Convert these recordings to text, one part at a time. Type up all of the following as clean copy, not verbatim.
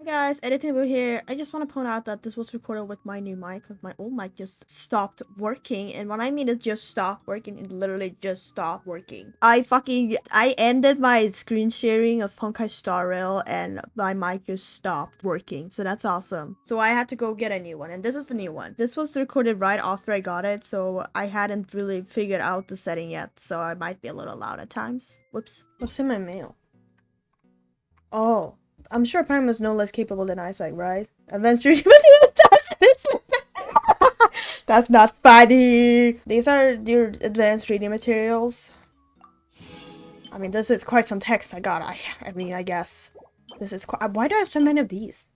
guys, editing over here. I just want to point out that this was recorded with my new mic because my old mic just stopped working. And when I mean it just stopped working, it literally just stopped working. I ended my screen sharing of Honkai Star Rail and my mic just stopped working. So that's awesome. So I had to go get a new one, and this is the new one. This was recorded right after I got it, so I hadn't really figured out the setting yet, so I might be a little loud at times. Whoops. What's in my mail? Oh. I'm sure Prime is no less capable than Isaac, right? Advanced reading materials. That's not funny. These are your advanced reading materials. I mean, this is quite some text I got. I guess. This is quite. Why do I have so many of these?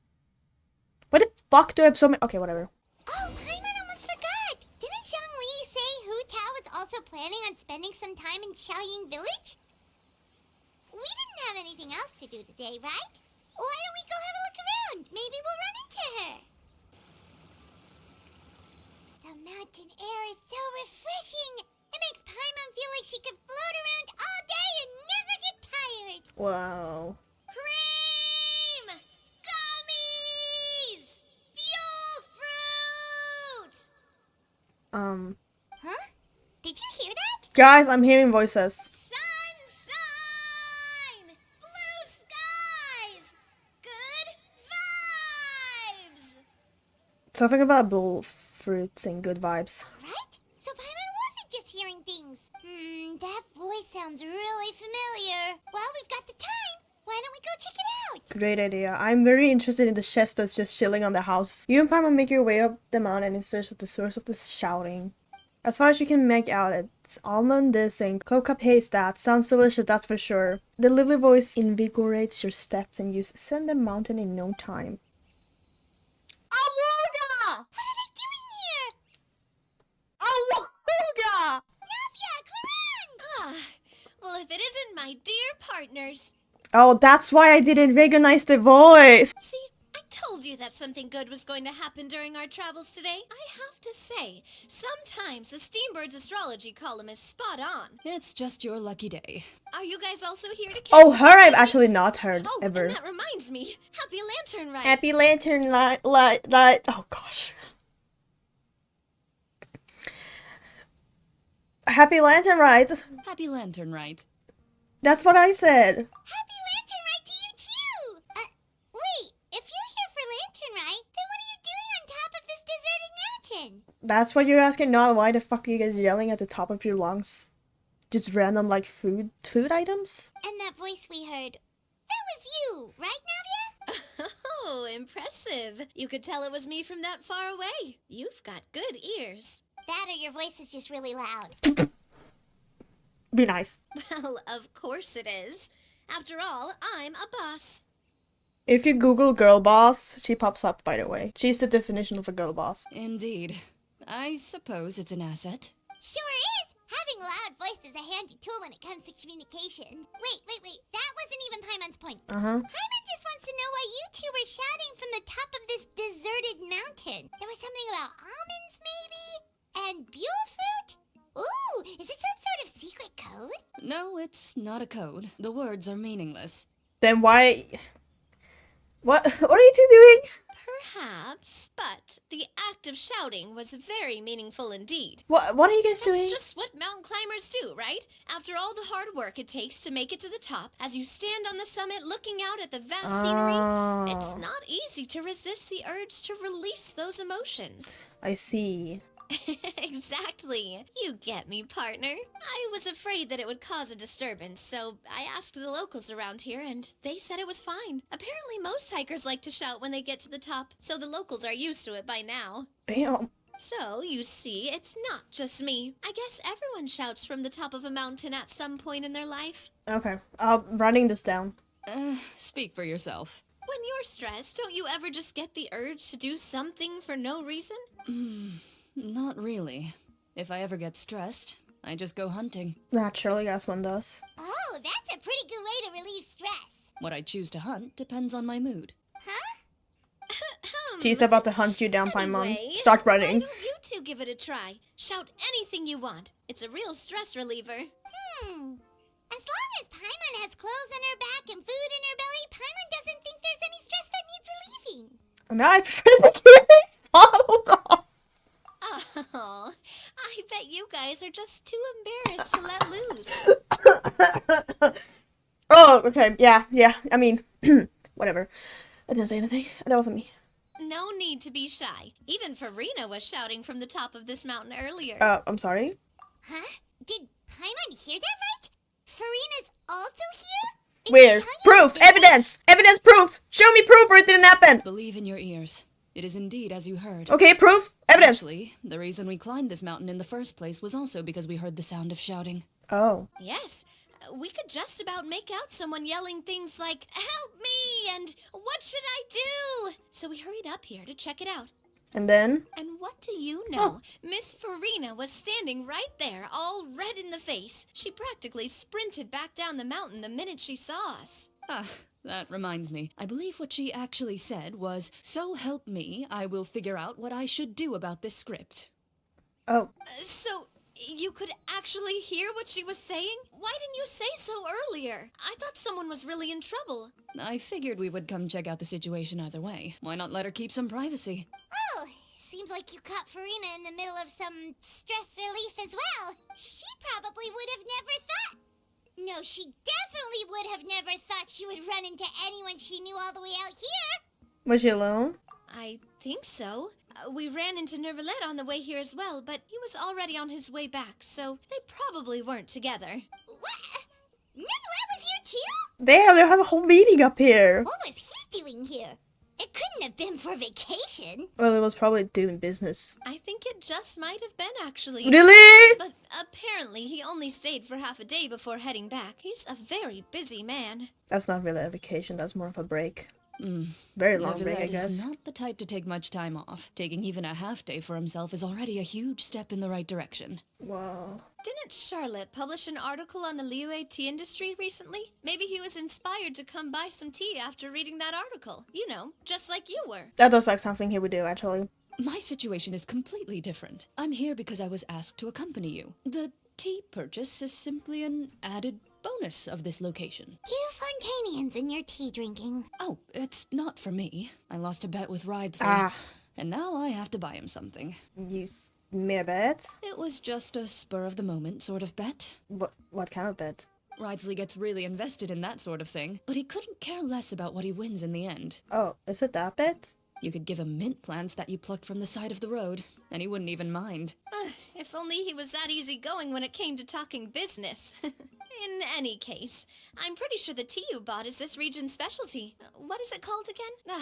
Why the fuck do I have so many? Okay, whatever. Oh, Paimon almost forgot! Didn't Zhongli say Hu Tao was also planning on spending some time in Xiaoying Village? We didn't have anything else to do today, right? Why don't we go have a look around? Maybe we'll run into her. The mountain air is so refreshing. It makes Paimon feel like she could float around all day and never get tired. Wow. Cream! Gummies! Fuel fruit! Huh? Did you hear that? Guys, I'm hearing voices. Sunshine! Blue skies! Good vibes! Something about bull fruits and good vibes. Right? So Paimon wasn't just hearing things. That voice sounds really familiar. Well, we've got the time. Why don't we go check it out? Great idea. I'm very interested in the chest that's just chilling on the house. You and Paimon make your way up the mountain in search of the source of this shouting. As far as you can make out, it's almond this and coca paste that. Sounds delicious, that's for sure. The lively voice invigorates your steps and you ascend the mountain in no time. Awooga! What are they doing here? Awooga! Navia, Corinne! Ah, well, if it isn't my dear partners. Oh, that's why I didn't recognize the voice. See, I told you that something good was going to happen during our travels today. I have to say, sometimes the Steambird's astrology column is spot on. It's just your lucky day. Are you guys also here to catch Oh, the her I've sights? actually not heard Oh, ever. and that reminds me. Happy Lantern Ride. Happy Lantern light. Oh gosh. Happy Lantern Ride. Happy Lantern Rite. That's what I said. Happy Lantern Ride to you too! Wait, if you're here for Lantern Ride, then what are you doing on top of this deserted mountain? That's what you're asking, not why the fuck are you guys yelling at the top of your lungs? Just random like food items? And that voice we heard, that was you, right, Navia? Oh, impressive. You could tell it was me from that far away. You've got good ears. That or your voice is just really loud. Be nice. Well, of course it is. After all, I'm a boss. If you Google girl boss, she pops up, by the way. She's the definition of a girl boss. Indeed. I suppose it's an asset. Sure is! Having a loud voice is a handy tool when it comes to communication. Wait. That wasn't even Paimon's point. Uh-huh. Paimon just wants to know why you two were shouting from the top of this deserted mountain. There was something about almonds, maybe? And buell fruit? Ooh, is it some sort of secret code? No, it's not a code. The words are meaningless. Then why... What are you two doing? Perhaps, but the act of shouting was very meaningful indeed. What are you guys doing? It's just what mountain climbers do, right? After all the hard work it takes to make it to the top, as you stand on the summit looking out at the vast scenery, it's not easy to resist the urge to release those emotions. I see. Exactly. You get me, partner. I was afraid that it would cause a disturbance, so I asked the locals around here, and they said it was fine. Apparently, most hikers like to shout when they get to the top, so the locals are used to it by now. Damn. So, you see, it's not just me. I guess everyone shouts from the top of a mountain at some point in their life. Okay, I'm writing this down. Speak for yourself. When you're stressed, don't you ever just get the urge to do something for no reason? Not really. If I ever get stressed, I just go hunting. Naturally, as one does. Oh, that's a pretty good way to relieve stress. What I choose to hunt depends on my mood. Huh? She's about to hunt you down, Paimon. Anyway, Start why running. don't you two give it a try? Shout anything you want. It's a real stress reliever. As long as Paimon has clothes on her back and food in her belly, Paimon doesn't think there's any stress that needs relieving. No, I prefer the kids bottled. Oh, I bet you guys are just too embarrassed to let loose. Oh, okay. Yeah. I mean, whatever. I didn't say anything. That wasn't me. No need to be shy. Even Furina was shouting from the top of this mountain earlier. I'm sorry. Huh? Did Paimon hear that right? Farina's also here? In Where? Cheyenne Proof! Village? Evidence! Evidence! Proof! Show me proof or it didn't happen! Believe in your ears. It is indeed as you heard. Okay, proof! Evidence! Actually, the reason we climbed this mountain in the first place was also because we heard the sound of shouting. Oh. Yes, we could just about make out someone yelling things like, "Help me!" and "What should I do?" So we hurried up here to check it out. And then? And what do you know? Miss Furina was standing right there, all red in the face. She practically sprinted back down the mountain the minute she saw us. Ah, that reminds me. I believe what she actually said was, "So help me, I will figure out what I should do about this script." Oh. So, you could actually hear what she was saying? Why didn't you say so earlier? I thought someone was really in trouble. I figured we would come check out the situation either way. Why not let her keep some privacy? Oh, seems like you caught Farina in the middle of some stress relief as well. She probably would have never thought. No, she definitely would have never thought she would run into anyone she knew all the way out here. Was she alone? I think so. We ran into Nervalet on the way here as well, but he was already on his way back, so they probably weren't together. What? Nicolette was here too? They have a whole meeting up here. What was he doing here? It couldn't have been for vacation. Well, it was probably doing business. I think it just might have been, actually. Really? But apparently he only stayed for half a day before heading back. He's a very busy man. That's not really a vacation, that's more of a break. Hmm. Very long break, I Nevertheless, guess. is not the type to take much time off. Taking even a half day for himself is already a huge step in the right direction. Wow. Didn't Charlotte publish an article on the Liyue tea industry recently? Maybe he was inspired to come buy some tea after reading that article. You know, just like you were. That does like something he would do, actually. My situation is completely different. I'm here because I was asked to accompany you. The tea purchase is simply an added bonus of this location. You Fontanians and your tea drinking. Oh, it's not for me. I lost a bet with Ridesley, Ah. and now I have to buy him something. You made a bet? It was just a spur-of-the-moment sort of bet. What kind of bet? Ridesley gets really invested in that sort of thing, but he couldn't care less about what he wins in the end. Oh, is it that bet? You could give him mint plants that you plucked from the side of the road, and he wouldn't even mind. If only he was that easygoing when it came to talking business. In any case, I'm pretty sure the tea you bought is this region's specialty. What is it called again?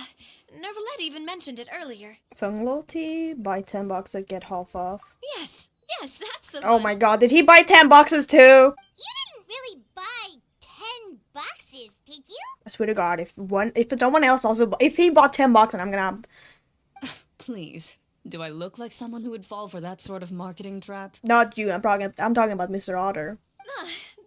Nervalet even mentioned it earlier. Sunglo tea? Buy 10 boxes, get half off. Yes, that's the Oh one. my god, did he buy 10 boxes too? You didn't really buy 10 boxes, did you? I swear to god, if someone else also, if he bought 10 boxes, I'm gonna... Please. Do I look like someone who would fall for that sort of marketing trap? Not you, I'm talking about Mr. Otter.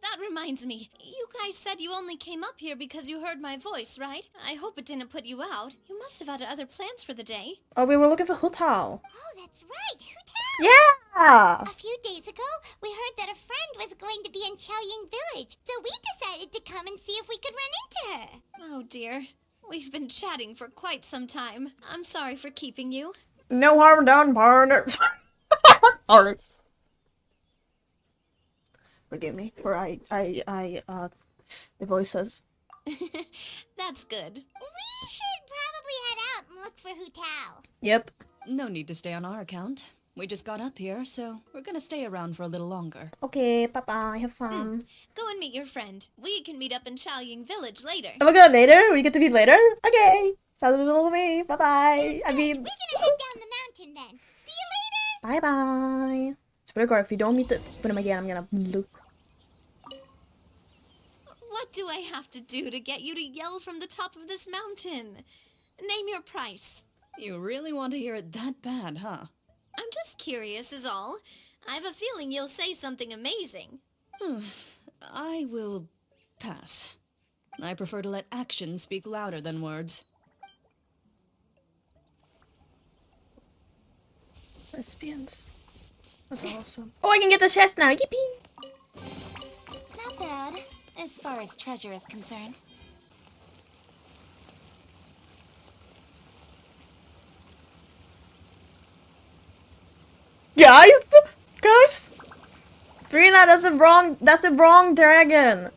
That reminds me. You guys said you only came up here because you heard my voice, right? I hope it didn't put you out. You must have had other plans for the day. Oh, we were looking for Hutao. Oh, that's right. Hutao. Yeah! A few days ago, we heard that a friend was going to be in Chaoying Village, so we decided to come and see if we could run into her. Oh dear. We've been chatting for quite some time. I'm sorry for keeping you. No harm done, partner. Sorry. Forgive me for the voices. That's good. We should probably head out and look for Hutao. Yep. No need to stay on our account. We just got up here, so we're gonna stay around for a little longer. Okay, bye-bye, have fun. Go and meet your friend. We can meet up in Chaoying Village later. Oh my god, later? We get to meet later? Okay. Sounds good to me. Bye-bye. I mean... We're gonna head down the mountain then. See you later. Bye-bye. Swear to god, if we don't meet them again, I'm gonna look. What do I have to do to get you to yell from the top of this mountain? Name your price. You really want to hear it that bad, huh? I'm just curious is all. I have a feeling you'll say something amazing. I will pass. I prefer to let actions speak louder than words. Lesbians. That's awesome. Oh, I can get the chest now. Yippee! Not bad, as far as treasure is concerned. Guys, Furina, that's the wrong dragon.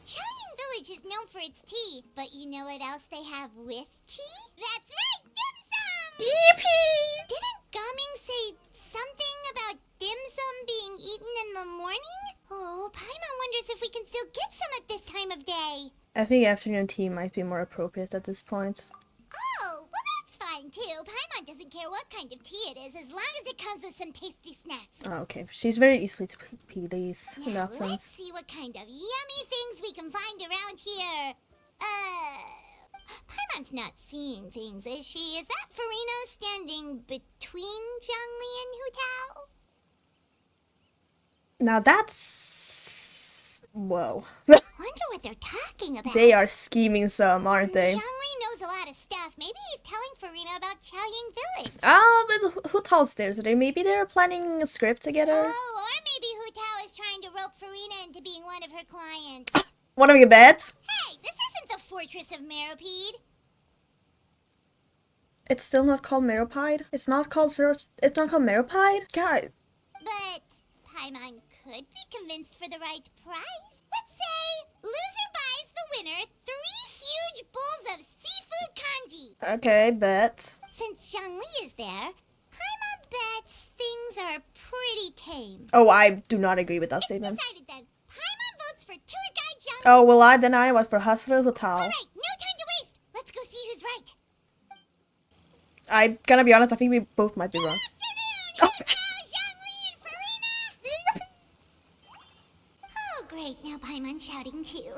Chaoying Village is known for its tea, but you know what else they have with tea? That's right, dim sum! Yippee! Didn't Gaming say something about dim sum being eaten in the morning? Oh, Paimon wonders if we can still get some at this time of day. I think afternoon tea might be more appropriate at this point. Oh, well that's fine too. Paimon doesn't care what kind of tea it is as long as it comes with some tasty snacks. Oh, okay, she's very easily to please in Now that sense. let's see what kind of yummy things we can find around here. Paimon's not seeing things, is she? Is that Furina standing between Zhongli and Hu Tao? Now that's... whoa. Wonder what they're talking about. They are scheming some, aren't they? Zhongli knows a lot of stuff. Maybe he's telling Furina about Chaoying Village. Oh, but who tells theirs today? Maybe they're planning a script together? Oh, or maybe Hu Tao is trying to rope Furina into being one of her clients. One of your bets? Hey, this isn't the Fortress of Meropide. It's still not called Meropide? It's not called Meropide? God. But Paimon could be convinced for the right price. Let's say loser buys the winner 3 huge bowls of seafood kanji. Okay, bet. Since Zhongli is there, Paimon bets things are pretty tame. Oh, I do not agree with that statement. Decided then. Paimon votes for tour guide Zhongli. Oh, well, I deny what for Hustle Hotel. Alright, no time to waste. Let's go see who's right. I'm gonna be honest, I think we both might be wrong. Afternoon, Hu Tao, Zhongli, and Furina. Oh, great. Now Paimon's shouting too.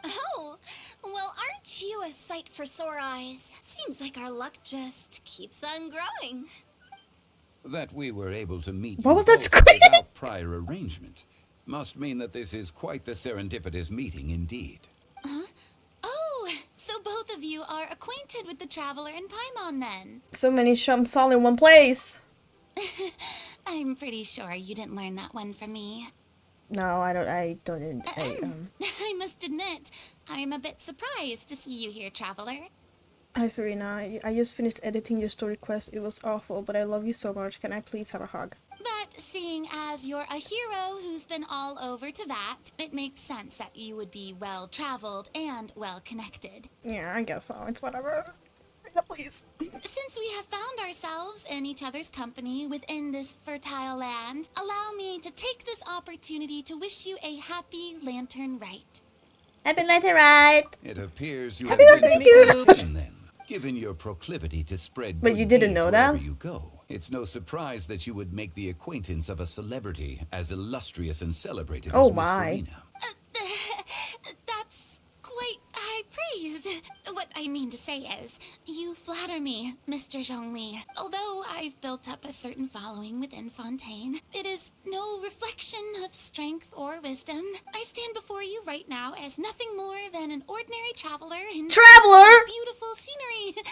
Oh, well, aren't you a sight for sore eyes? Seems like our luck just keeps on growing. That we were able to meet What you was that both scream? without prior arrangement must mean that this is quite the serendipitous meeting indeed. Oh, so both of you are acquainted with the Traveler and Paimon then? So many shumps all in one place. I'm pretty sure you didn't learn that one from me. No, I don't, I must admit, I'm a bit surprised to see you here, Traveler. Hi, Furina. I just finished editing your story quest. It was awful, but I love you so much. Can I please have a hug? But seeing as you're a hero who's been all over Teyvat, it makes sense that you would be well-traveled and well-connected. Yeah, I guess so. It's whatever. Yeah, please. Since we have found ourselves in each other's company within this fertile land, allow me to take this opportunity to wish you a happy Lantern Rite. Happy Lantern Rite! It appears you Happy have birthday, been Nico! mistaken then. Given your proclivity to spread But good you didn't deeds know wherever that? you go, it's no surprise that you would make the acquaintance of a celebrity as illustrious and celebrated Oh as Miss my. Furina. That's quite high praise. What I mean to say is, you flatter me, Mr. Zhongli. Although I've built up a certain following within Fontaine, it is no reflection of strength or wisdom. I stand before you right now as nothing more than an ordinary traveler in Traveler? beautiful scenery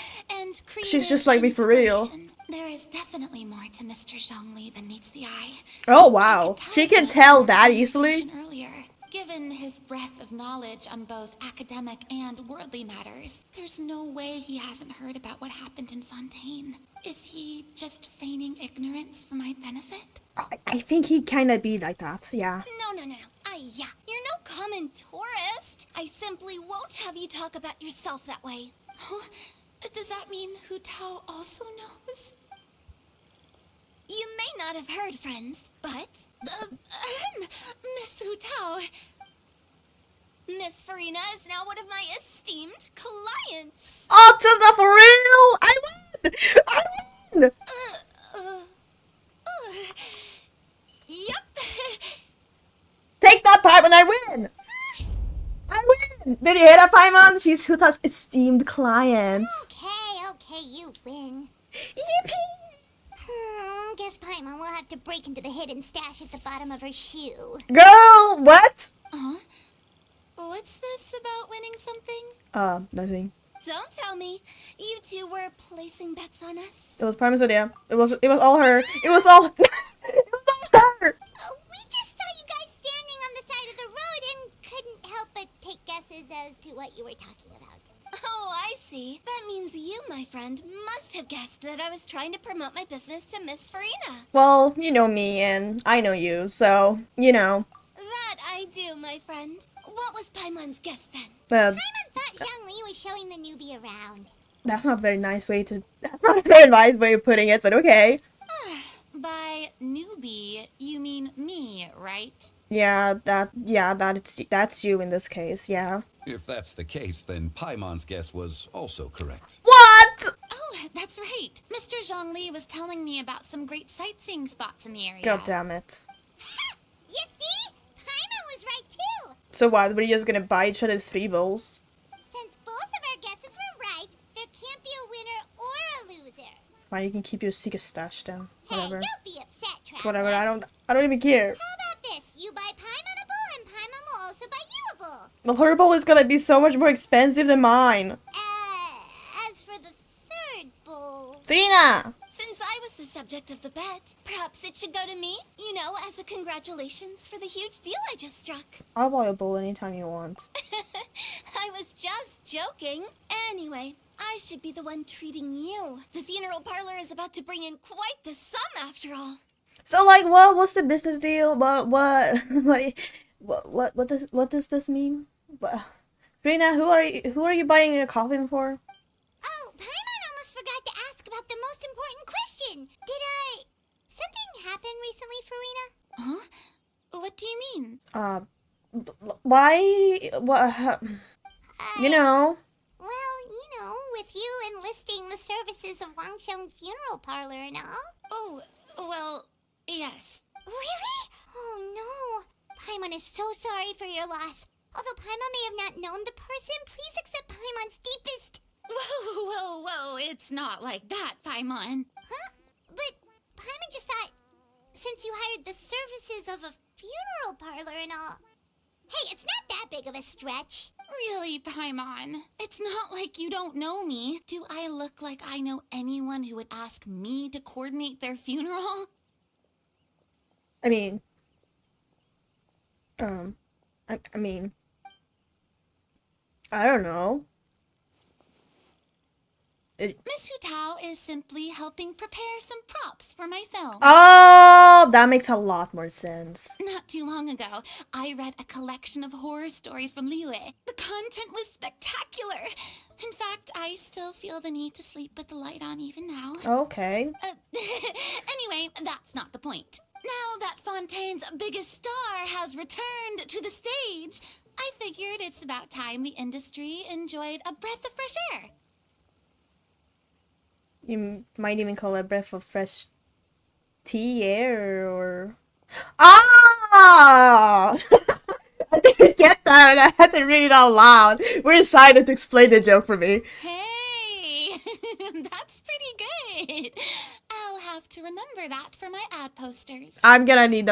and creative She's just like me for real. inspiration. There is definitely more to Mr. Zhongli than meets the eye. Oh, wow. She can tell that easily. Earlier. Given his breadth of knowledge on both academic and worldly matters, there's no way he hasn't heard about what happened in Fontaine. Is he just feigning ignorance for my benefit? I think he kinda be like that, yeah. No. You're no common tourist. I simply won't have you talk about yourself that way. Huh? Does that mean Hu Tao also knows? You may not have heard, friends, but... Miss Hu Tao... Miss Furina is now one of my esteemed clients. Oh, Tilda, for real? I win! I win! Yep. Take that, Paimon, I win! I win! Did you hear that, Paimon? She's Huta's esteemed client. Okay, you win. Yippee! Guess Paimon will have to break into the hidden stash at the bottom of her shoe. Girl, what? Huh? What's this about winning something? Nothing. Don't tell me. You two were placing bets on us. It was Paimon's idea. It was all her. It was all... it was all her! We just saw you guys standing on the side of the road and couldn't help but take guesses as to what you were talking about. Oh, I see. That means you, my friend, must have guessed that I was trying to promote my business to Miss Furina. Well, you know me and I know you, so, you know. That I do, my friend. What was Paimon's guess then? Paimon thought Zhongli was showing the newbie around. That's not a very nice way to. That's not a very nice way of putting it, but okay. By newbie, you mean me, right? Yeah, that's you in this case. Yeah. If that's the case, then Paimon's guess was also correct. What? Oh, that's right. Mr. Zhongli was telling me about some great sightseeing spots in the area. God damn it. You see? Paimon was right too. So what? We're just gonna buy each other 3 bowls? Since both of our guesses were right, there can't be a winner or a loser. Fine, you can keep your secret stash down. Hey, Whatever. don't be upset, Traveler. Whatever. I don't even care. How about this? You buy Paimon a bowl, and Paimon will also buy you a bowl. Well, her bowl is gonna be so much more expensive than mine. As for the third bowl, Furina! Since I was the subject of the bet, perhaps it should go to me, you know, as a congratulations for the huge deal I just struck. I'll buy a bowl anytime you want. I was just joking. Anyway, I should be the one treating you. The funeral parlor is about to bring in quite the sum after all. So like, what's the business deal? What does this mean? Furina, who are you buying a coffin for? oh, Paimon almost forgot to ask about the most important question. Did something happen recently, Furina? Huh? What do you mean? Why? What? You know. Well, you know, with you enlisting the services of Wangsheng Funeral Parlor and all. Oh, well, yes. Really? Oh no. Paimon is so sorry for your loss. Although Paimon may have not known the person, please accept Paimon's deepest. Whoa, it's not like that, Paimon. Huh? But Paimon just thought, since you hired the services of a funeral parlor and all. Hey, it's not that big of a stretch. Really, Paimon? It's not like you don't know me. Do I look like I know anyone who would ask me to coordinate their funeral? I mean. I don't know. Miss Hu Tao is simply helping prepare some props for my film. Oh, that makes a lot more sense. Not too long ago, I read a collection of horror stories from Liyue. The content was spectacular. In fact, I still feel the need to sleep with the light on even now. Okay. Anyway, that's not the point. Now that Fontaine's biggest star has returned to the stage, I figured it's about time the industry enjoyed a breath of fresh air. You might even call it a breath of fresh tea air or. Ah! I didn't get that and I had to read it out loud. We're excited to explain the joke for me. Hey, that's pretty good. I'll have to remember that for my ad posters. I'm gonna need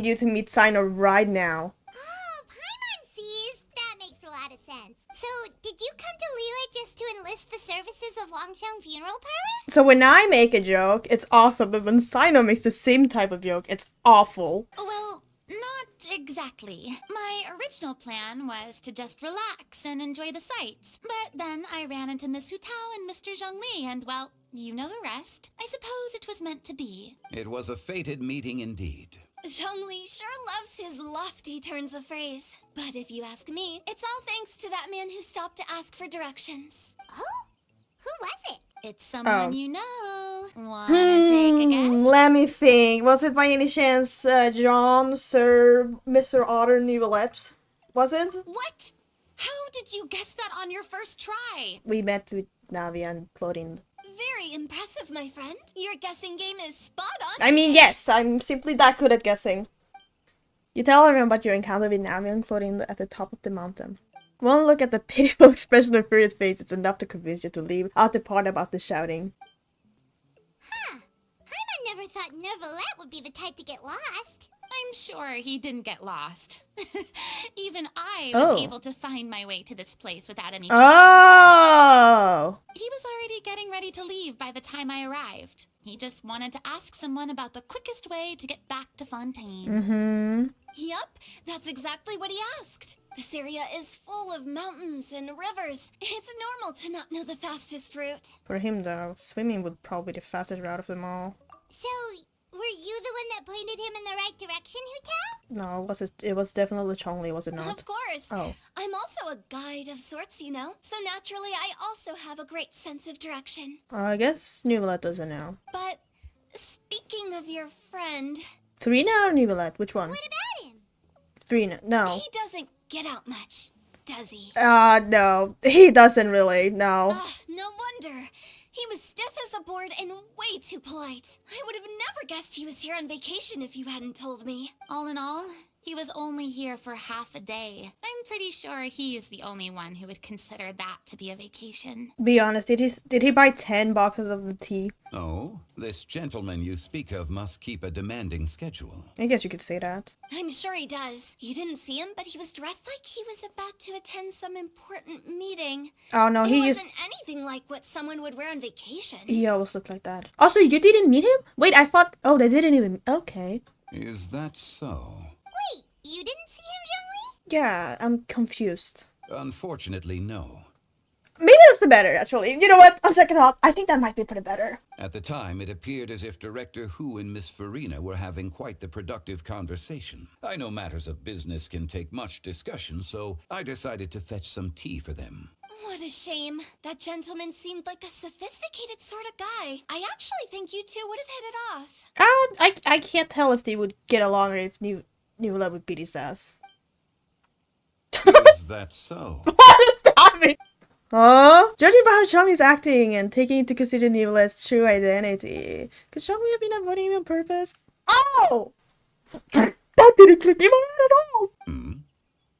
you to meet Sino right now. Oh, Paimon sees. That makes a lot of sense. So, did you come to Liyue just to enlist the services of Wangsheng Funeral Parlor? So when I make a joke, it's awesome, but when Sino makes the same type of joke, it's awful. Well, not exactly. My original plan was to just relax and enjoy the sights. But then I ran into Miss Hu Tao and Mr. Zhongli, and well, you know the rest. I suppose it was meant to be. It was a fated meeting indeed. Zhongli sure loves his lofty turns of phrase. But if you ask me, it's all thanks to that man who stopped to ask for directions. Oh? Who was it? It's someone Oh. you know. Wanna take a guess? Let me think. Was it by any chance John, Sir, Mr. Otter Neuvillette? Was it? What? How did you guess that on your first try? We met with Navi and Claudine. Very impressive, my friend. Your guessing game is spot on. I mean, yes, I'm simply that good at guessing. You tell everyone about your encounter with Navi and Claudine at the top of the mountain. One look at the pitiful expression of Furious face is enough to convince you to leave out the part about the shouting. Huh. Paimon never thought Neuvillette would be the type to get lost. I'm sure he didn't get lost. Even I was Oh. able to find my way to this place without any trouble. Oh! He was already getting ready to leave by the time I arrived. He just wanted to ask someone about the quickest way to get back to Fontaine. Mm-hmm. Yup, that's exactly what he asked. This area is full of mountains and rivers. It's normal to not know the fastest route. For him, though, swimming would probably be the fastest route of them all. So, were you the one that pointed him in the right direction, Hu Tao? No, it was definitely Chongli, was it not? Of course. Oh. I'm also a guide of sorts, you know. So naturally, I also have a great sense of direction. I guess Nuvolet doesn't know. But speaking of your friend... Furina or Nuvolet? Which one? What about him? Furina. No. He doesn't get out much, does he? No. He doesn't really, no. No wonder. He was stiff as a board and way too polite. I would have never guessed he was here on vacation if you hadn't told me. All in all, he was only here for half a day. I'm pretty sure he is the only one who would consider that to be a vacation. Be honest, did he buy 10 boxes of the tea? Oh, this gentleman you speak of must keep a demanding schedule. I guess you could say that. I'm sure he does. You didn't see him, but he was dressed like he was about to attend some important meeting. Oh no, It he wasn't used... anything like what someone would wear on vacation. He always looked like that. Also, you didn't meet him? Wait, I thought... Oh, they didn't even... Okay. Is that so? Wait, you didn't see him, Zhongli? Yeah, I'm confused. Unfortunately, no. Maybe that's the better, actually. You know what? On second thought, I think that might be pretty better. At the time, it appeared as if Director Hu and Miss Furina were having quite the productive conversation. I know matters of business can take much discussion, so I decided to fetch some tea for them. What a shame. That gentleman seemed like a sophisticated sort of guy. I actually think you two would have hit it off. I can't tell if they would get along or if Nuvolet would beat his ass. Is that so? What is that mean? Judging by how Chongli's acting and taking into consideration Nuvolet's true identity, could Chongli have been avoiding him on purpose? Oh! That didn't click in my head at all! Hmm?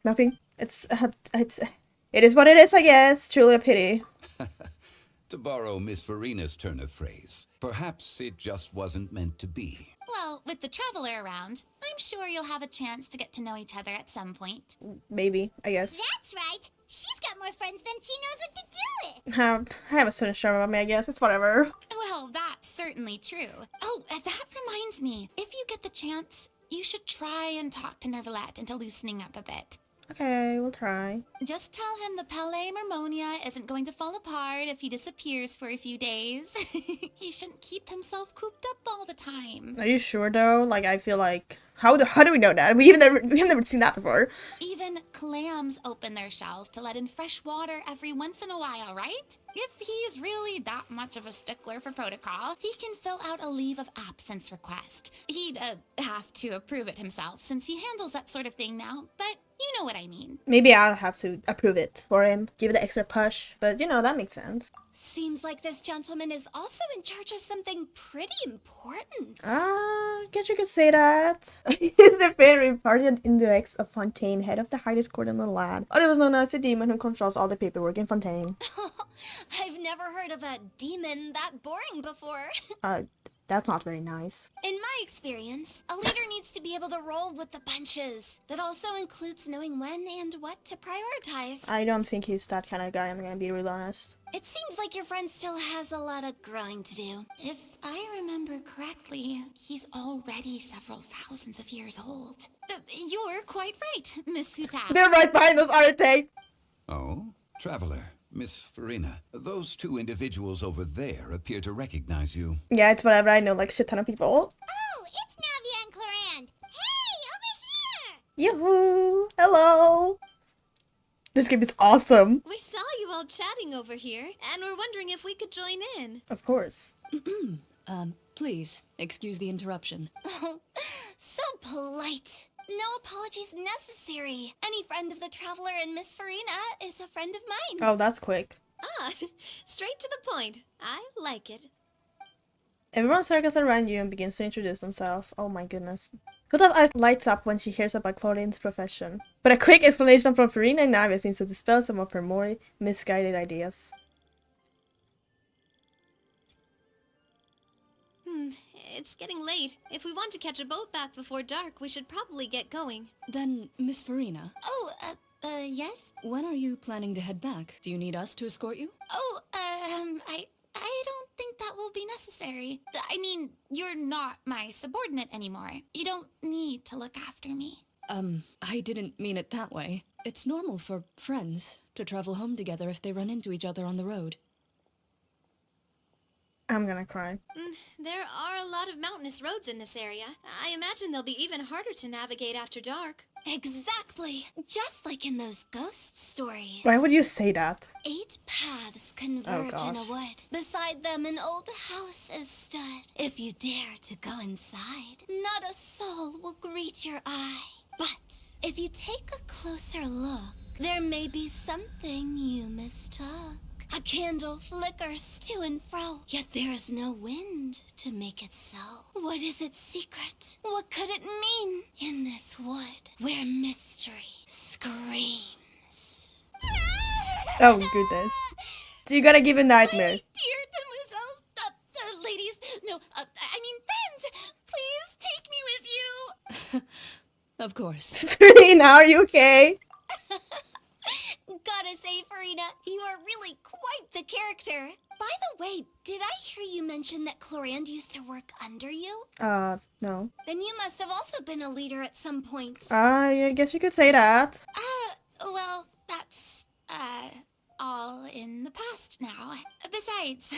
Nothing. It is what it is, I guess. Truly a pity. To borrow Miss Farina's turn of phrase, perhaps it just wasn't meant to be. Well, with the traveler around, I'm sure you'll have a chance to get to know each other at some point. Maybe, I guess. That's right. She's got more friends than she knows what to do with. I have a certain charm about me, I guess. It's whatever. Well, that's certainly true. Oh, that reminds me. If you get the chance, you should try and talk to Nervalette into loosening up a bit. Okay, we'll try. Just tell him the Palais Mermonia isn't going to fall apart if he disappears for a few days. He shouldn't keep himself cooped up all the time. Are you sure, though? Like, I feel like... How do we know that? We have never seen that before. Even clams open their shells to let in fresh water every once in a while, right? If he's really that much of a stickler for protocol, he can fill out a leave of absence request. He'd have to approve it himself since he handles that sort of thing now, but you know what I mean. Maybe I'll have to approve it for him. Give it the extra push. But, you know, that makes sense. Seems like this gentleman is also in charge of something pretty important. Guess you could say that. He's the favorite party index of Fontaine, head of the highest court in the land. Otherwise known as the demon who controls all the paperwork in Fontaine. I've never heard of a demon that boring before. That's not very nice. In my experience, a leader needs to be able to roll with the punches. That also includes knowing when and what to prioritize. I don't think he's that kind of guy, I'm gonna be real honest. It seems like your friend still has a lot of growing to do. If I remember correctly, he's already several thousands of years old. You're quite right, Miss Hutao. They're right behind us, aren't they? Oh? Traveler, Miss Furina, those two individuals over there appear to recognize you. Yeah, it's whatever, I know like shit ton of people. Oh, it's Navia and Clarand. Hey, over here! Yoo-hoo! Hello! This game is awesome. We saw you all chatting over here, and we're wondering if we could join in. Of course. Please, excuse the interruption. Oh, so polite. No apologies necessary. Any friend of the traveler and Miss Furina is a friend of mine. Oh, that's quick. Ah, straight to the point. I like it. Everyone circles around you and begins to introduce themselves. Oh my goodness. Huta's eyes lights up when she hears about Claudine's profession. But a quick explanation from Furina and Navia seems to dispel some of her more misguided ideas. It's getting late. If we want to catch a boat back before dark, we should probably get going. Then, Miss Farina, Oh, yes? when are you planning to head back? Do you need us to escort you? Oh, I don't think that will be necessary. I mean, you're not my subordinate anymore. You don't need to look after me. I didn't mean it that way. It's normal for friends to travel home together if they run into each other on the road. I'm gonna cry. There are a lot of mountainous roads in this area. I imagine they'll be even harder to navigate after dark. Exactly. Just like in those ghost stories. Why would you say that? 8 paths converge in a gosh. wood. Beside them an old house is stood. If you dare to go inside, not a soul will greet your eye. But if you take a closer look, there may be something you mistook. A candle flickers to and fro, yet there is no wind to make it so. What is its secret? What could it mean in this wood where mystery screams? Oh goodness. You gotta give a nightmare. Dear demoiselles, ladies, no, I mean friends, please take me with you. Of course. Furina, are you okay? Gotta say, Furina, you are really quite the character. By the way, did I hear you mention that Clorand used to work under you? No. Then you must have also been a leader at some point. I guess you could say that. Well, that's, all in the past now. Besides,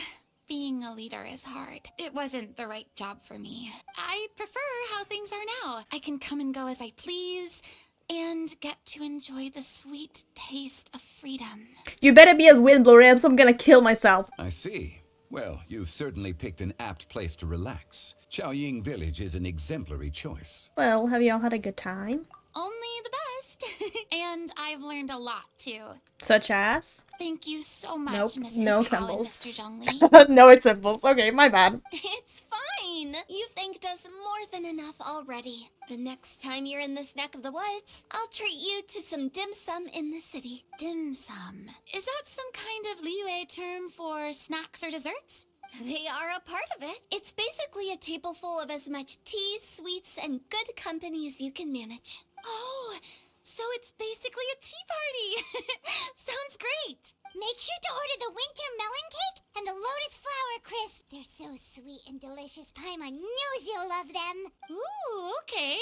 being a leader is hard. It wasn't the right job for me. I prefer how things are now. I can come and go as I please, and get to enjoy the sweet taste of freedom. You better be a windblower, else I'm gonna kill myself. I see. Well, you've certainly picked an apt place to relax. Chaoying Village is an exemplary choice. Well, have you all had a good time? Only the best. And I've learned a lot, too. Such as? Thank you so much, Nope, Mr. no Tao and examples. Mr. Zhongli. No examples. Okay, my bad. It's fine. You've thanked us more than enough already. The next time you're in this neck of the woods, I'll treat you to some dim sum in the city. Dim sum. Is that some kind of Liyue term for snacks or desserts? They are a part of it. It's basically a table full of as much tea, sweets, and good company as you can manage. Oh, so it's basically a tea party. Sounds great. Make sure to order the winter melon cake and the lotus flower crisp. They're so sweet and delicious. Paimon knows you'll love them. Ooh, okay.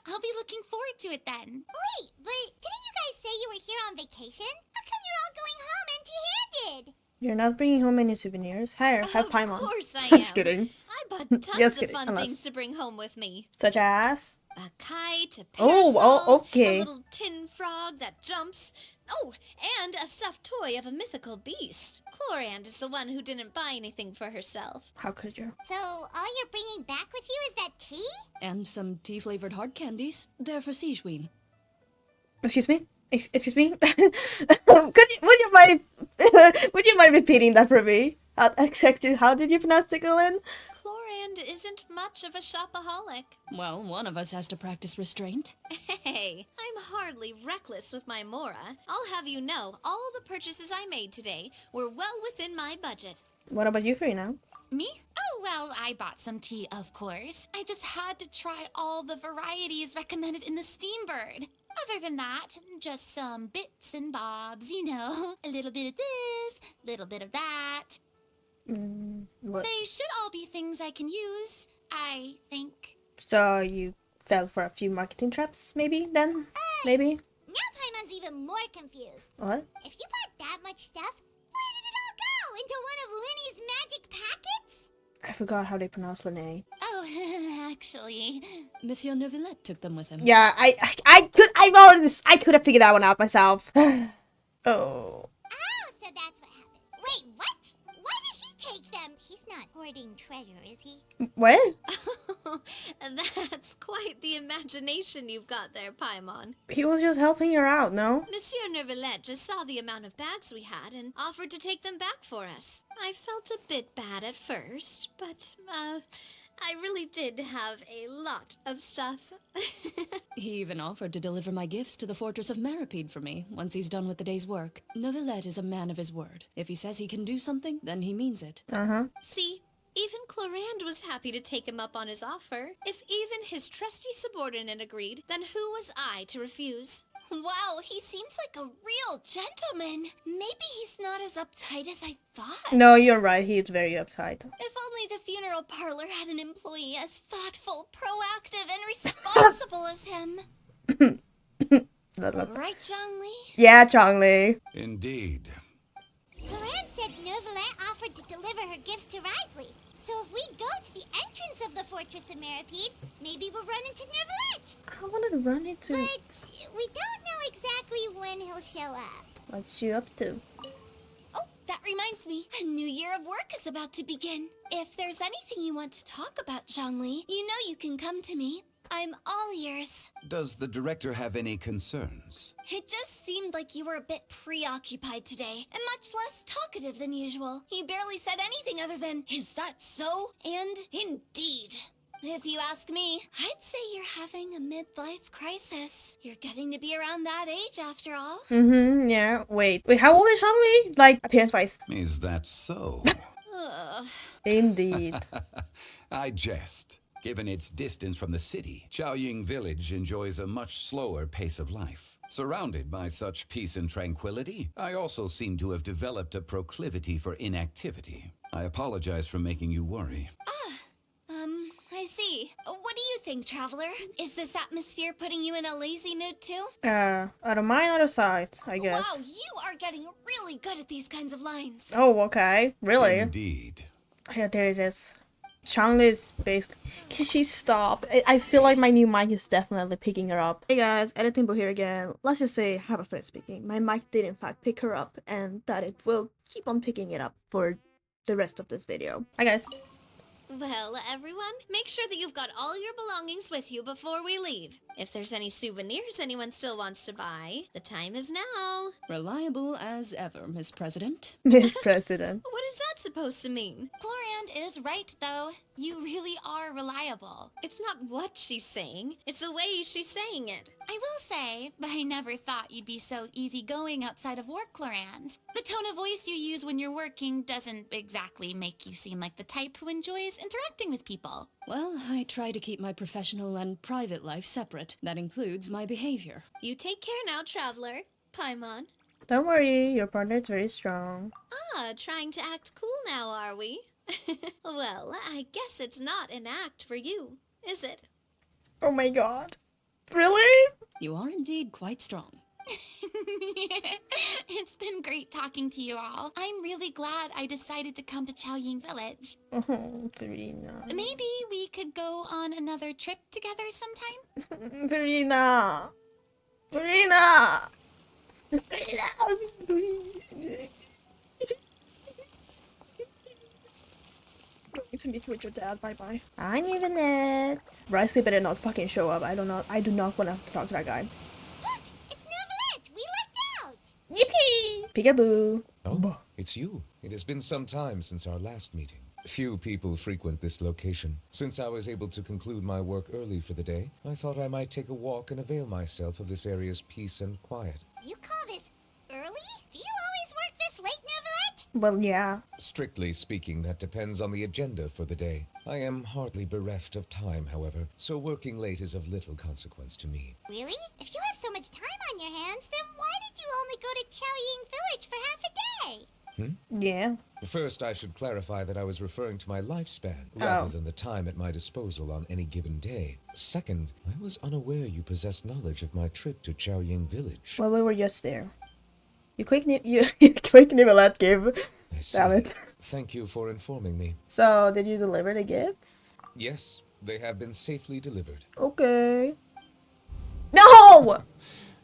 I'll be looking forward to it then. Wait, but didn't you guys say you were here on vacation? How come you're all going home empty-handed? You're not bringing home any souvenirs? Here, have Of Paimon. course I am. Just kidding. I bought tons Just of kidding, fun unless- things to bring home with me. Such as? A kite, a Oh, parasol, okay. a little tin frog that jumps. Oh, and a stuffed toy of a mythical beast. Clorand is the one who didn't buy anything for herself. How could you? So, all you're bringing back with you is that tea? And some tea-flavored hard candies. They're for Sijuin. Excuse me? Excuse me? Would you mind repeating that for me? Exactly how did you pronounce it, Glenn? Clorand isn't much of a shopaholic. Well, one of us has to practice restraint. Hey, I'm hardly reckless with my Mora. I'll have you know, all the purchases I made today were well within my budget. What about you, Furina? Me? Oh, well, I bought some tea, of course. I just had to try all the varieties recommended in the Steambird. Other than that, just some bits and bobs, you know. A little bit of this, little bit of that. What? They should all be things I can use, I think. So you fell for a few marketing traps, maybe, then? Maybe? Now Paimon's even more confused. What? If you bought that much stuff, where did it all go? Into one of Linny's magic packets? I forgot how they pronounce Lene. Oh, actually. Monsieur Neuvillette took them with him. Yeah, I could have figured that one out myself. Oh. Oh, so that's what happened. Wait, what? Why did he take them? He's not hoarding treasure, is he? What? And that's quite the imagination you've got there, Paimon. He was just helping her out, no? Monsieur Neuvillette just saw the amount of bags we had and offered to take them back for us. I felt a bit bad at first, but, I really did have a lot of stuff. He even offered to deliver my gifts to the fortress of Maripede for me once he's done with the day's work. Neuvillette is a man of his word. If he says he can do something, then he means it. Uh-huh. See, even Clorand was happy to take him up on his offer. If even his trusty subordinate agreed, then who was I to refuse? Wow, he seems like a real gentleman. Maybe he's not as uptight as I thought. No, you're right. He's very uptight. If only the funeral parlor had an employee as thoughtful, proactive, and responsible as him. Right, Zhongli? Yeah, Chongli. Indeed. Loran said Neuvillette offered to deliver her gifts to Risley. So if we go to the entrance of the Fortress of Meripede, maybe we'll run into Neuvillette. I wanted to run into. But we don't know exactly when he'll show up. What's you up to? Oh, that reminds me. A new year of work is about to begin. If there's anything you want to talk about, Zhongli, you know you can come to me. I'm all ears. Does the director have any concerns? It just seemed like you were a bit preoccupied today, and much less talkative than usual. He barely said anything other than, "Is that so?" and "Indeed." If you ask me, I'd say you're having a midlife crisis. You're getting to be around that age after all. Mm-hmm, yeah. Wait, how old is Chongli? Like, appearance-wise. Is that so? Ugh. Indeed. I jest. Given its distance from the city, Chaoying Village enjoys a much slower pace of life. Surrounded by such peace and tranquility, I also seem to have developed a proclivity for inactivity. I apologize for making you worry. I see. What do you think, Traveler? Is this atmosphere putting you in a lazy mood too? Out of mind, out of sight, I guess. Wow, you are getting really good at these kinds of lines. Oh, okay. Really? Indeed. Yeah, there it is. Changli is basically. Can she stop? I feel like my new mic is definitely picking her up. Hey guys, Editing Boo here again. Let's just say, have a friend speaking. My mic did in fact pick her up, and that it will keep on picking it up for the rest of this video. Hi guys. Well, everyone, make sure that you've got all your belongings with you before we leave. If there's any souvenirs anyone still wants to buy, the time is now. Reliable as ever, Miss President. Miss President. What is that supposed to mean? Florand is right, though. You really are reliable. It's not what she's saying, it's the way she's saying it. I will say, I never thought you'd be so easygoing outside of work, Florand. The tone of voice you use when you're working doesn't exactly make you seem like the type who enjoys interacting with people. Well, I try to keep my professional and private life separate. That includes my behavior. You take care now, Traveler. Paimon. Don't worry, your partner is very strong. Ah, trying to act cool now, are we? Well, I guess it's not an act for you, is it? Oh my god. Really? You are indeed quite strong. It's been great talking to you all. I'm really glad I decided to come to Chaoying Village. Oh, Furina. Maybe we could go on another trip together sometime? Furina. Furina. Going to meet with your dad. Bye bye. I'm even it. Risley better not fucking show up. I do not want to talk to that guy. Look, it's Neuvillette. We lucked out. Yippee! Peekaboo. Oh, it's you. It has been some time since our last meeting. Few people frequent this location. Since I was able to conclude my work early for the day, I thought I might take a walk and avail myself of this area's peace and quiet. You call this early? Do you always work this late, Neuvillette? Well, yeah. Strictly speaking, that depends on the agenda for the day. I am hardly bereft of time, however, so working late is of little consequence to me. Really? If you have so much time on your hands, then why did you only go to Chaoying Village for half a day? Yeah. First, I should clarify that I was referring to my lifespan, rather than the time at my disposal on any given day. Second, I was unaware you possessed knowledge of my trip to Chaoying Village. Well, we were just there. You quick Neuvillette give. I see. Damn it. Thank you for informing me. So, did you deliver the gifts? Yes, they have been safely delivered. Okay. No!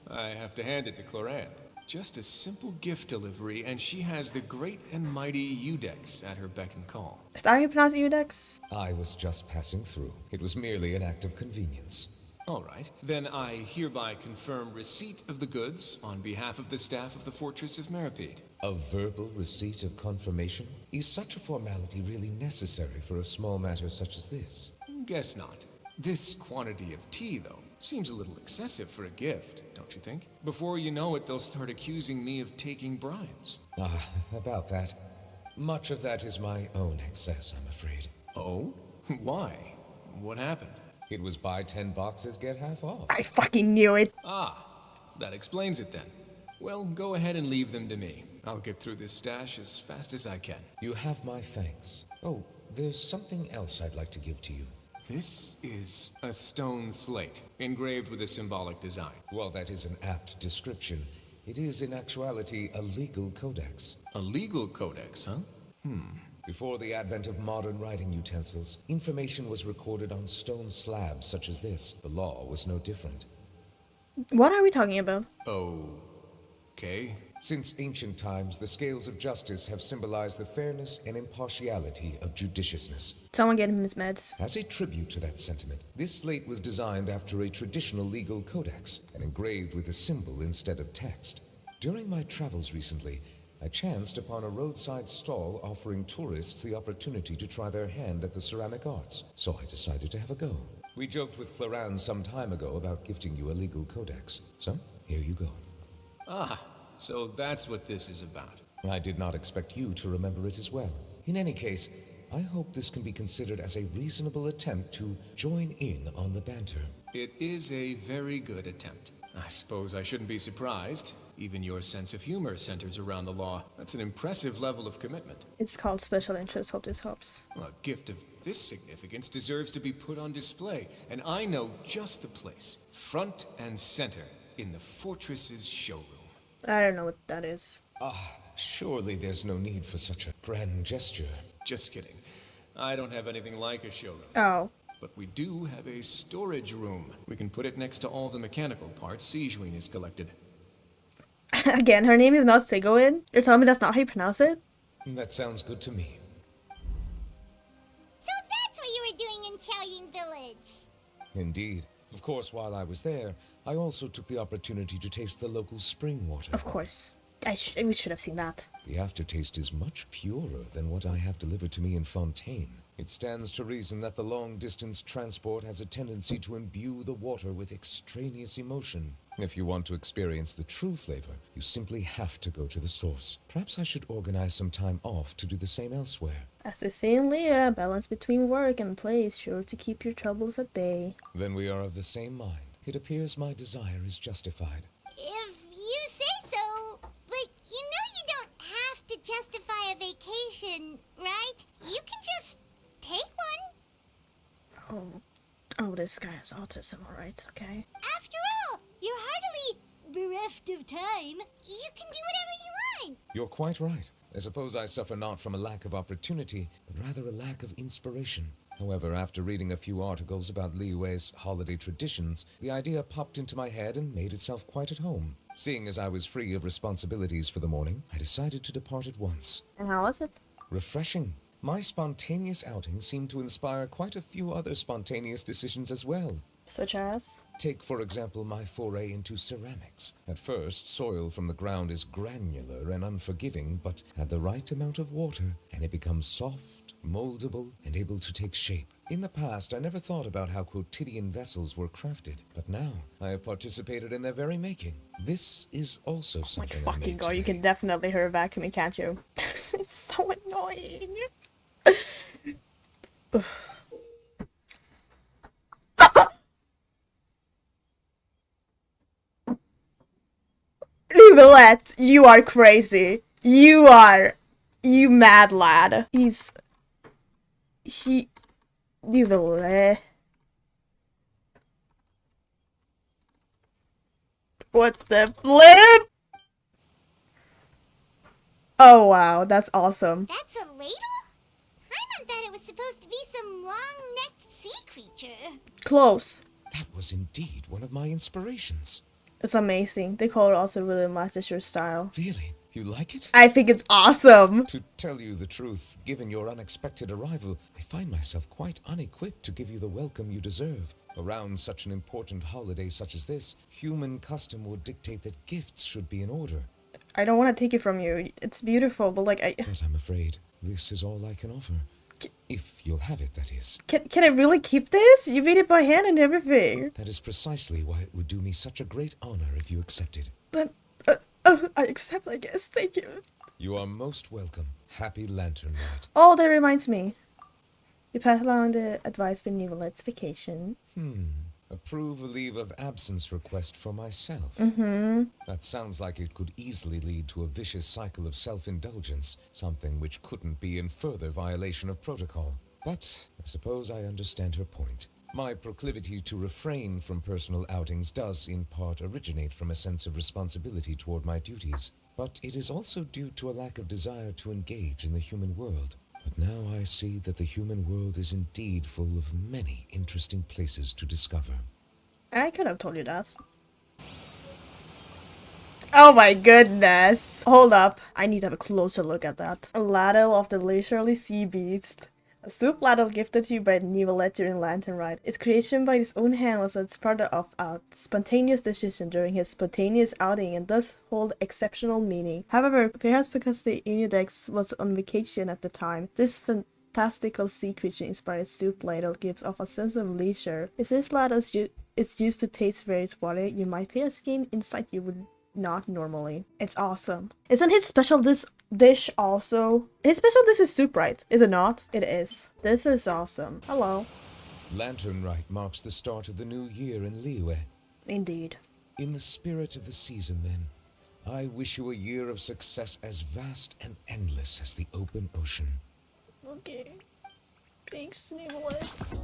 I have to hand it to Clorant. Just a simple gift delivery, and she has the great and mighty Udex at her beck and call. Is that how you pronounce Udex? I was just passing through. It was merely an act of convenience. All right, then I hereby confirm receipt of the goods on behalf of the staff of the Fortress of Meripede. A verbal receipt of confirmation? Is such a formality really necessary for a small matter such as this? Guess not. This quantity of tea, though, seems a little excessive for a gift, don't you think? Before you know it, they'll start accusing me of taking bribes. Ah, about that. Much of that is my own excess, I'm afraid. Oh? Why? What happened? It was buy 10 boxes, get half off. I fucking knew it. Ah, that explains it then. Well, go ahead and leave them to me. I'll get through this stash as fast as I can. You have my thanks. Oh, there's something else I'd like to give to you. This is a stone slate, engraved with a symbolic design. While that is an apt description, it is in actuality a legal codex. A legal codex, huh? Before the advent of modern writing utensils, information was recorded on stone slabs such as this. The law was no different. What are we talking about? Okay. Since ancient times, the scales of justice have symbolized the fairness and impartiality of judiciousness. Someone get him his meds. As a tribute to that sentiment, this slate was designed after a traditional legal codex and engraved with a symbol instead of text. During my travels recently, I chanced upon a roadside stall offering tourists the opportunity to try their hand at the ceramic arts, so I decided to have a go. We joked with Clarence some time ago about gifting you a legal codex, so here you go. Ah, so that's what this is about. I did not expect you to remember it as well. In any case, I hope this can be considered as a reasonable attempt to join in on the banter. It is a very good attempt. I suppose I shouldn't be surprised. Even your sense of humor centers around the law. That's an impressive level of commitment. It's called special interest. Hope this helps. A gift of this significance deserves to be put on display, and I know just the place, front and center, in the fortress's showroom. I don't know what that is. Surely there's no need for such a grand gesture. Just kidding. I don't have anything like a showroom. Oh. But we do have a storage room. We can put it next to all the mechanical parts Sijuin has collected. Again, her name is not Sigurd. You're telling me that's not how you pronounce it? That sounds good to me. So that's what you were doing in Qiaoying Village. Indeed. Of course, while I was there, I also took the opportunity to taste the local spring water. Of course. We should have seen that. The aftertaste is much purer than what I have delivered to me in Fontaine. It stands to reason that the long-distance transport has a tendency to imbue the water with extraneous emotion. If you want to experience the true flavor, you simply have to go to the source. Perhaps I should organize some time off to do the same elsewhere. As they say in Leah, balance between work and play is sure to keep your troubles at bay. Then we are of the same mind. It appears my desire is justified. If you say so, but you know you don't have to justify a vacation, right? You can just take one. Oh, this guy has autism, alright, okay. After all, you're hardly bereft of time. You can do whatever you want. You're quite right. I suppose I suffer not from a lack of opportunity, but rather a lack of inspiration. However, after reading a few articles about Liyue's holiday traditions, the idea popped into my head and made itself quite at home. Seeing as I was free of responsibilities for the morning, I decided to depart at once. And how was it? Refreshing. My spontaneous outing seemed to inspire quite a few other spontaneous decisions as well. Such as? Take, for example, my foray into ceramics. At first, soil from the ground is granular and unforgiving, but add the right amount of water, and it becomes soft, moldable, and able to take shape. In the past, I never thought about how quotidian vessels were crafted, but now I have participated in their very making. This is also My something I fucking made god, you today. can definitely hear a vacuuming, can't you? It's so annoying. Livelette, you are crazy. You mad lad. Livelette. What the flip? Oh wow, that's awesome. That's a ladle? I thought it was supposed to be some long-necked sea creature. Close. That was indeed one of my inspirations. It's amazing. The color also really matches your style. Really? You like it? I think it's awesome. To tell you the truth, given your unexpected arrival, I find myself quite unequipped to give you the welcome you deserve. Around such an important holiday such as this, human custom would dictate that gifts should be in order. I don't want to take it from you. It's beautiful, but like But I'm afraid this is all I can offer. If you'll have it, that is. Can I really keep this? You made it by hand and everything. That is precisely why it would do me such a great honor if you accepted. Then, I accept, I guess. Thank you. You are most welcome. Happy Lantern Rite. Oh, that reminds me. You pass along the advice for Nivelette's vacation. Approve a leave of absence request for myself. That sounds like it could easily lead to a vicious cycle of self-indulgence, something which couldn't be in further violation of protocol. But I suppose I understand her point. My proclivity to refrain from personal outings does in part originate from a sense of responsibility toward my duties, but it is also due to a lack of desire to engage in the human world. But now I see that the human world is indeed full of many interesting places to discover. I could have told you that. Oh my goodness. Hold up. I need to have a closer look at that. A ladle of the leisurely sea beast. A soup ladle gifted to you by Nivelette during Lantern Ride. Its creation by his own hand was a product of a spontaneous decision during his spontaneous outing and thus hold exceptional meaning. However, perhaps because the Unidex was on vacation at the time, this fantastical sea creature inspired soup ladle gives off a sense of leisure. Is this ladle it's used to taste various water, you might pay a keen insight you would not normally. It's awesome. Isn't his special dish also? His special dish is soup, right? Is it not? It is. This is awesome. Hello. Lantern Rite marks the start of the new year in Liyue. Indeed. In the spirit of the season, then, I wish you a year of success as vast and endless as the open ocean. Okay. Thanks, Nivelette.